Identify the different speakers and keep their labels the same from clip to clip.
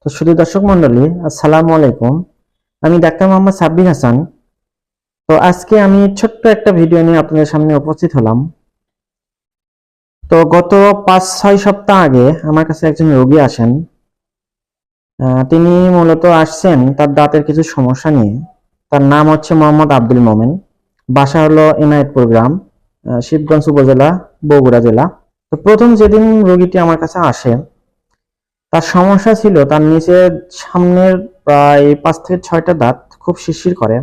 Speaker 1: তো শুধু দর্শক মন্ডলী, আসসালামু আলাইকুম। আমি ডাক্তার মোহাম্মদ সাব্বির হাসান। তো আজকে আমি ছোট্ট একটা ভিডিও নিয়ে আপনাদের সামনে উপস্থিত হলাম। তো গত 5-6 সপ্তাহ আগে আমার কাছে একজন রোগী আসেন। তিনি মূলত আসছেন তার দাঁতের কিছু সমস্যা নিয়ে। তার নাম হচ্ছে মোহাম্মদ আব্দুল মোমেন। বাসা হলো এনায়েতপুর গ্রাম, শিবগঞ্জ উপজেলা, বগুড়া জেলা। তো প্রথম যেদিন রোগীটি আমার কাছে আসে, তার সমস্যা ছিল তার নিচের সামনের প্রায় 5 থেকে 6টা দাঁত খুব শিরশির করে।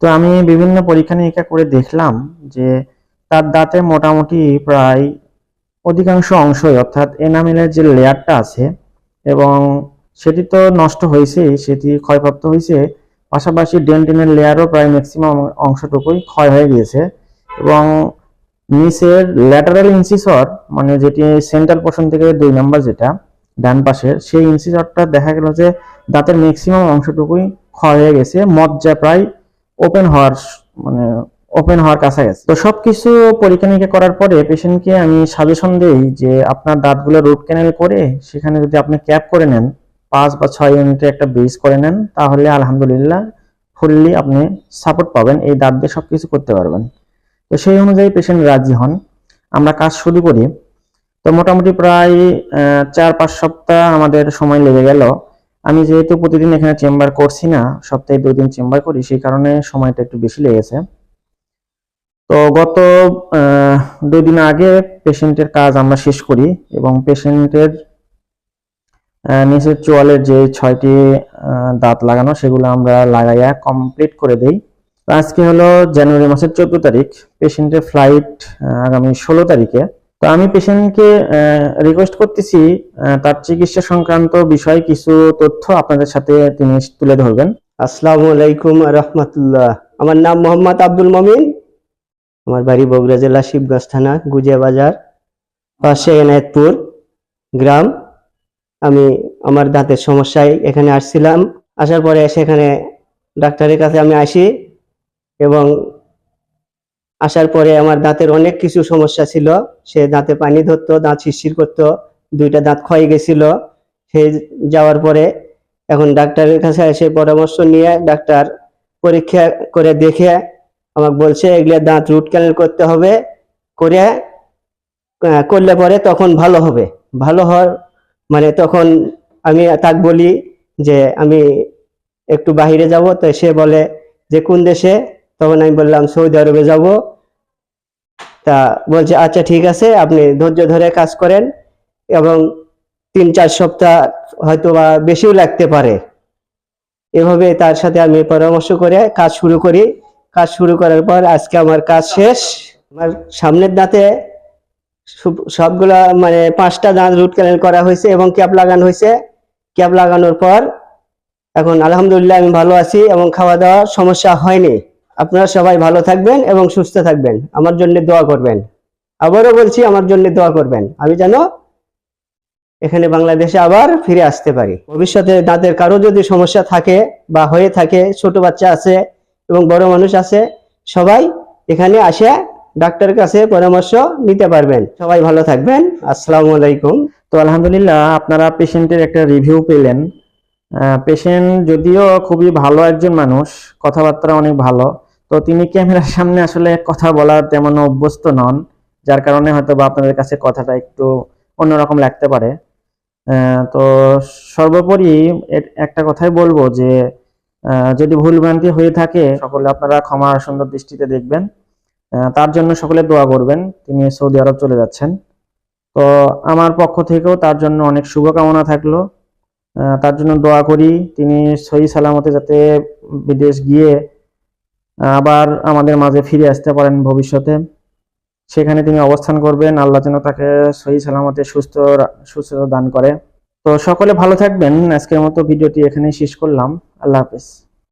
Speaker 1: তো আমি বিভিন্ন পরীক্ষা নিরীক্ষা করে দেখলাম যে তার দাঁতে মোটামুটি প্রায় অধিকাংশ অংশই, অর্থাৎ এনামেলের যে লেয়ারটা আছে এবং সেটি তো নষ্ট হয়েছেই, সেটি ক্ষয়প্রাপ্ত হয়েছে, পাশাপাশি ডেন্টিনের লেয়ারও প্রায় ম্যাক্সিমাম অংশটুকুই ক্ষয় হয়ে গিয়েছে। এবং নিচের ল্যাটারাল ইনসিসর, মানে যেটি সেন্ট্রাল পোর্শন থেকে 2 নম্বর যেটা ডান পাশের, সেই ইনসিসরটা দেখা গেল যে দাঁতের ম্যাক্সিমাম অংশটুকুই ক্ষয় হয়ে গেছে, মজ্জা প্রায় ওপেন হওয়ার মানে ওপেন হওয়ার কাছাকাছি। তো সবকিছু পরীক্ষা নিরীক্ষা করার পরে পেশেন্টকে আমি সাজেশন দেই যে আপনার দাঁতগুলো রুট ক্যানেল করে সেখানে যদি আপনি ক্যাপ করে নেন, 5 বা 6 ইউনিটের একটা ব্রিজ করে নেন, তাহলে আলহামদুলিল্লাহ ফুললি আপনি সাপোর্ট পাবেন, এই দাঁত দিয়ে সবকিছু করতে পারবেন। তো সেই অনুযায়ী পেশেন্ট রাজি হন, আমরা কাজ শুরু করি। তো মোটামুটি প্রায় 4-5 সপ্তাহ আমাদের সময় লেগে গেল। আমি যেহেতু প্রতিদিন এখানে চেম্বার করছি না, সপ্তাহে 2 দিন চেম্বার করি, সেই কারণে সময়টা একটু বেশি লেগেছে। তো গত 2 দিন আগে পেশেন্টের কাজ আমরা শেষ করি এবং পেশেন্টের নিচের চোয়ালের যে 6টি দাঁত লাগানো, সেগুলো আমরা লাগাইয়া কমপ্লিট করে দেই। আজকে হলো জানুয়ারি মাসের 14 তারিখ, পেশেন্টের ফ্লাইট আগামী 16 তারিখে। তো আমি পেশেন্টকে রিকোয়েস্ট করতেছি তার চিকিৎসা সংক্রান্ত বিষয়ে কিছু তথ্য আপনাদের সাথে তিনি তুলে ধরবেন।
Speaker 2: আসসালামু আলাইকুম রহমতুল্লাহ। আমার নাম মোহাম্মদ আব্দুল মমিন। আমার বাড়ি বগুড়া জেলা শিবগঞ্জ থানা গুজিয়া বাজার, পাশে এনায়েতপুর গ্রাম। আমি আমার দাঁতের সমস্যায় এখানে আসছিলাম। আসার পরে সেখানে ডাক্তারের কাছে আমি আসি এবং আসার পরে আমার দাঁতের অনেক কিছু সমস্যা ছিল। সে দাঁতে পানি ধরতো, দাঁত শিরশির করতো, 2টা দাঁত ক্ষয়ে গেছিল। সে যাওয়ার পরে এখন ডাক্তারের কাছে এসে পরামর্শ নিয়ে ডাক্তার পরীক্ষা করে দেখে আমাকে বলছে এগুলো দাঁত রুট ক্যানেল করতে হবে, করলে পরে তখন ভালো হবে। ভালো হওয়ার মানে তখন আমি তাকে বলি যে আমি একটু বাহিরে যাব। তো সে বলে যে কোন দেশে? তখন আমি বললাম সৌদি আরবে যাব। তা বলছে আচ্ছা ঠিক আছে, আপনি ধৈর্য ধরে কাজ করেন এবং 3-4 সপ্তাহ হয়তো বা বেশিও লাগতে পারে। এভাবে তার সাথে আমি পরামর্শ করে কাজ শুরু করি। কাজ শুরু করার পর আজকে আমার কাজ শেষ। আমার সামনের দাঁতে সবগুলা মানে 5টা দাঁত রুট ক্যানেল করা হয়েছে এবং ক্যাপ লাগানো হয়েছে। ক্যাপ লাগানোর পর এখন আলহামদুলিল্লাহ আমি ভালো আছি এবং খাওয়া দাওয়ার সমস্যা হয়নি। আপনারা সবাই ভালো থাকবেন এবং সুস্থ থাকবেন, আমার জন্য দোয়া করবেন। আবারও বলছি আমার জন্য দোয়া করবেন, আমি যেন এখানে বাংলাদেশে আবার ফিরে আসতে পারি। ভবিষ্যতে দাঁতের কারো যদি সমস্যা থাকে বা হয়ে থাকে, ছোট বাচ্চা আছে এবং বড় মানুষ আছে, সবাই এখানে আসে ডাক্তারের কাছে পরামর্শ নিতে পারবেন। সবাই ভালো থাকবেন। আসসালামু আলাইকুম।
Speaker 1: তো আলহামদুলিল্লাহ আপনারা পেশেন্টের একটা রিভিউ পেলেন। পেশেন্ট যদিও খুবই ভালো একজন মানুষ, কথাবার্তা অনেক ভালো, তো তিনি ক্যামেরার সামনে আসলে কথা বলার তেমন অভ্যস্ত নন, যার কারণে হয়তো বা আপনাদের কাছে কথাটা একটু অন্যরকম লাগতে পারে। তো সর্বোপরি একটা কথাই বলবো যে যদি ভুলভ্রান্তি হয়ে থাকে সকলে আপনারা ক্ষমার সুন্দর দৃষ্টিতে দেখবেন। তার জন্য সকলে দোয়া করবেন, তিনি সৌদি আরব চলে যাচ্ছেন। তো আমার পক্ষ থেকেও তার জন্য অনেক শুভকামনা থাকলো। তার জন্য দোয়া করি তিনি সহি সালামতে যাতে বিদেশ গিয়ে আবার আমাদের মাঝে ফিরে আসতে পারেন ভবিষ্যতে, সেখানে তিনি অবস্থান করবেন। আল্লাহ যেন তাকে সহি সালামতে সুস্থ দান করে। তো সকলে ভালো থাকবেন। আজকের মতো ভিডিওটি এখানেই শেষ করলাম। আল্লাহ হাফেজ।